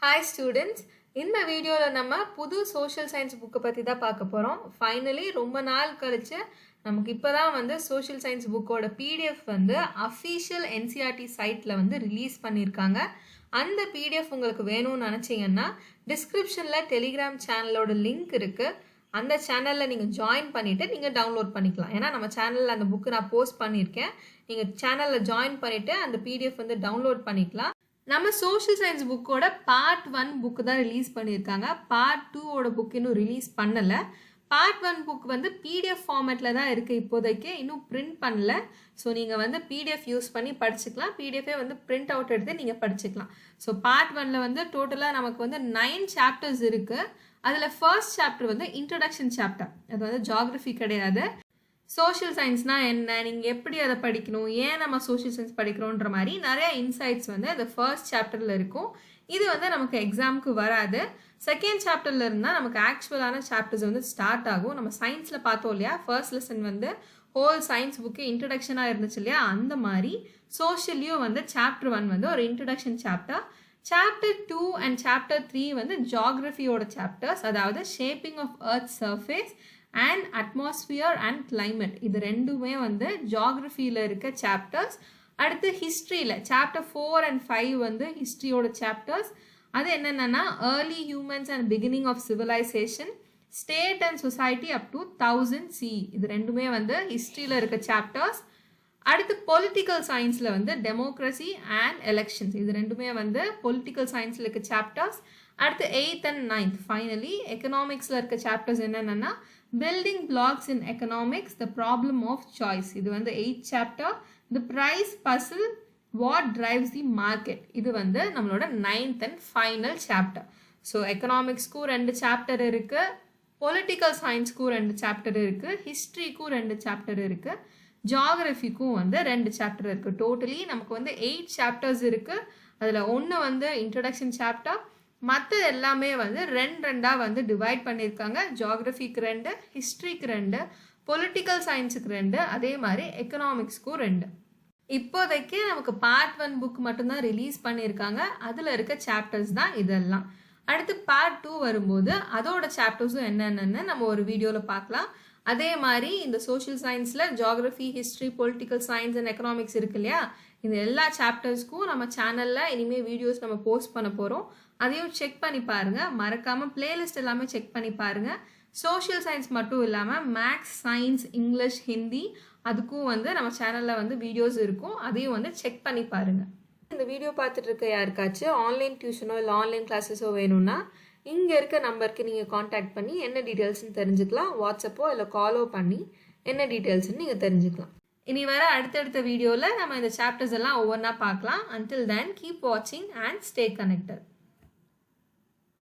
Hi students, இந்த வீடியோல நம்ம புது சோஷியல் சயின்ஸ் புக்கை பற்றி தான் பார்க்க போகிறோம். ஃபைனலி ரொம்ப நாள் கழிச்சு நமக்கு இப்போ தான் வந்து சோஷியல் சயின்ஸ் புக்கோட பிடிஎஃப் வந்து அஃபீஷியல் என்சிஆர்டி சைட்டில் வந்து ரிலீஸ் பண்ணியிருக்காங்க. அந்த பிடிஎஃப் உங்களுக்கு வேணும்னு நினச்சிங்கன்னா டிஸ்கிரிப்ஷனில் டெலிகிராம் சேனலோட லிங்க் இருக்குது. அந்த சேனலில் நீங்கள் ஜாயின் பண்ணிவிட்டு நீங்கள் டவுன்லோட் பண்ணிக்கலாம். ஏன்னா நம்ம சேனலில் அந்த புக்கு நான் போஸ்ட் பண்ணியிருக்கேன். நீங்கள் சேனலில் ஜாயின் பண்ணிவிட்டு அந்த பிடிஎஃப் வந்து டவுன்லோட் பண்ணிக்கலாம். நம்ம சோஷியல் சயின்ஸ் புக்கோட பார்ட் 1 புக்கு தான் ரிலீஸ் பண்ணியிருக்காங்க. பார்ட் 2ஓட புக் இன்னும் ரிலீஸ் பண்ணலை. பார்ட் 1 புக் வந்து பிடிஎஃப் ஃபார்மேட்டில் தான் இருக்குது இப்போதைக்கு, இன்னும் பிரிண்ட் பண்ணல. ஸோ நீங்கள் வந்து பிடிஎஃப் யூஸ் பண்ணி படிச்சுக்கலாம். பிடிஎஃபே வந்து பிரிண்ட் அவுட் எடுத்து நீங்கள் படிச்சுக்கலாம். ஸோ பார்ட் 1ல் வந்து டோட்டலாக நமக்கு வந்து 9 சாப்டர்ஸ் இருக்குது. அதில் ஃபர்ஸ்ட் சாப்டர் வந்து இன்ட்ரடக்ஷன் சாப்டர். அது வந்து ஜியாகிரஃபி கிடையாது. சோஷியல் சயின்ஸ்னால் என்ன, நீங்கள் எப்படி அதை படிக்கணும், ஏன் நம்ம சோஷியல் சயின்ஸ் படிக்கிறோன்ற மாதிரி நிறைய இன்சைட்ஸ் வந்து அந்த ஃபர்ஸ்ட் சாப்டரில் இருக்கும். இது வந்து நமக்கு எக்ஸாமுக்கு வராது. செகண்ட் சாப்டரில் இருந்தால் நமக்கு ஆக்சுவலான சாப்டர்ஸ் வந்து ஸ்டார்ட் ஆகும். நம்ம சயின்ஸில் பார்த்தோம் இல்லையா, ஃபர்ஸ்ட் லெசன் வந்து ஹோல் சயின்ஸ் புக்கு இன்ட்ரடக்ஷனாக இருந்துச்சு இல்லையா, அந்த மாதிரி சோஷியல்லையும் வந்து சாப்டர் 1 வந்து ஒரு introduction chapter. Chapter 2 and chapter 3 வந்து ஜியாகிரஃபியோட சாப்டர்ஸ், அதாவது shaping of earth surface and atmosphere and climate. இது ரெண்டுமே வந்து ஜியாகிரஃபியில் இருக்க சாப்டர்ஸ். அடுத்து ஹிஸ்ட்ரியில் சாப்டர் 4 அண்ட் 5 வந்து ஹிஸ்ட்ரியோட சாப்டர்ஸ். அது என்னென்னா early humans and beginning of civilisation, state and society up to 1000 CE. இது ரெண்டுமே வந்து ஹிஸ்ட்ரியில் இருக்க சாப்டர்ஸ். அடுத்து பொலிட்டிக்கல் சயின்ஸில் வந்து டெமோக்ரஸி அண்ட் எலெக்ஷன்ஸ். இது ரெண்டுமே வந்து பொலிட்டிக்கல் சயின்ஸில் இருக்க சாப்டர்ஸ். அடுத்து 8th and 9th ஃபைனலி எக்கனாமிக்ஸில் இருக்க சாப்டர்ஸ் என்னென்னா building blocks in economics, the problem of choice. இது வந்து 8th chapter. The price puzzle, what drives the market. இது வந்து நம்மளோட 9th and final chapter. So எக்கனாமிக்ஸ்க்கும் 2 சாப்டர் இருக்குது, பொலிட்டிக்கல் சயின்ஸ்க்கும் 2 சாப்டர் இருக்குது, ஹிஸ்ட்ரிக்கும் 2 சாப்டர் இருக்குது, ஜியாகிரஃபிக்கும் வந்து 2 சாப்டர் இருக்குது. டோட்டலி நமக்கு வந்து 8 சாப்டர்ஸ் இருக்குது. அதில் ஒன்று வந்து இன்ட்ரடக்ஷன் சாப்டர், மற்ற எல்லாமே வந்து 2 வந்து டிவைட் பண்ணியிருக்காங்க. ஜியாகிரஃபிக்கு 2, ஹிஸ்ட்ரிக்கு 2, பொலிட்டிக்கல் சயின்ஸுக்கு 2, அதே மாதிரி எக்கனாமிக்ஸ்க்கும் 2. இப்போதைக்கு நமக்கு பார்ட் 1 புக் மட்டும்தான் ரிலீஸ் பண்ணியிருக்காங்க. அதில் இருக்க சாப்டர்ஸ் தான் இதெல்லாம். அடுத்து பார்ட் 2 வரும்போது அதோட சாப்டர்ஸும் என்னென்னு நம்ம ஒரு வீடியோவில் பார்க்கலாம். அதே மாதிரி இந்த சோஷியல் சயின்ஸில் geography, history, political science and economics இருக்கு இல்லையா, இந்த எல்லா சாப்டர்ஸ்க்கும் நம்ம சேனலில் இனிமேல் வீடியோஸ் நம்ம போஸ்ட் பண்ண போகிறோம். அதையும் செக் பண்ணி பாருங்கள். மறக்காமல் பிளேலிஸ்ட் எல்லாமே செக் பண்ணி பாருங்கள். சோஷியல் சயின்ஸ் மட்டும் இல்லாமல் மேக்ஸ், சயின்ஸ், இங்கிலீஷ், ஹிந்தி அதுக்கும் வந்து நம்ம சேனலில் வந்து வீடியோஸ் இருக்கும். அதையும் வந்து செக் பண்ணி பாருங்கள். இந்த வீடியோ பார்த்துட்டு இருக்க யாருக்காச்சும் ஆன்லைன் டியூஷனோ இல்லை ஆன்லைன் கிளாஸஸோ வேணும்னா இங்கே இருக்க நம்பருக்கு நீங்கள் காண்டாக்ட் பண்ணி என்ன டீட்டெயில்ஸ்னு தெரிஞ்சுக்கலாம். வாட்ஸ்அப்போ இல்லை காலோ பண்ணி என்ன டீட்டெயில்ஸ்னு நீங்கள் தெரிஞ்சுக்கலாம். இனி வர அடுத்தடுத்த வீடியோவில் நம்ம இந்த சாப்டர்ஸ் எல்லாம் ஒவ்வொன்றா பார்க்கலாம். Until then, keep watching and stay connected.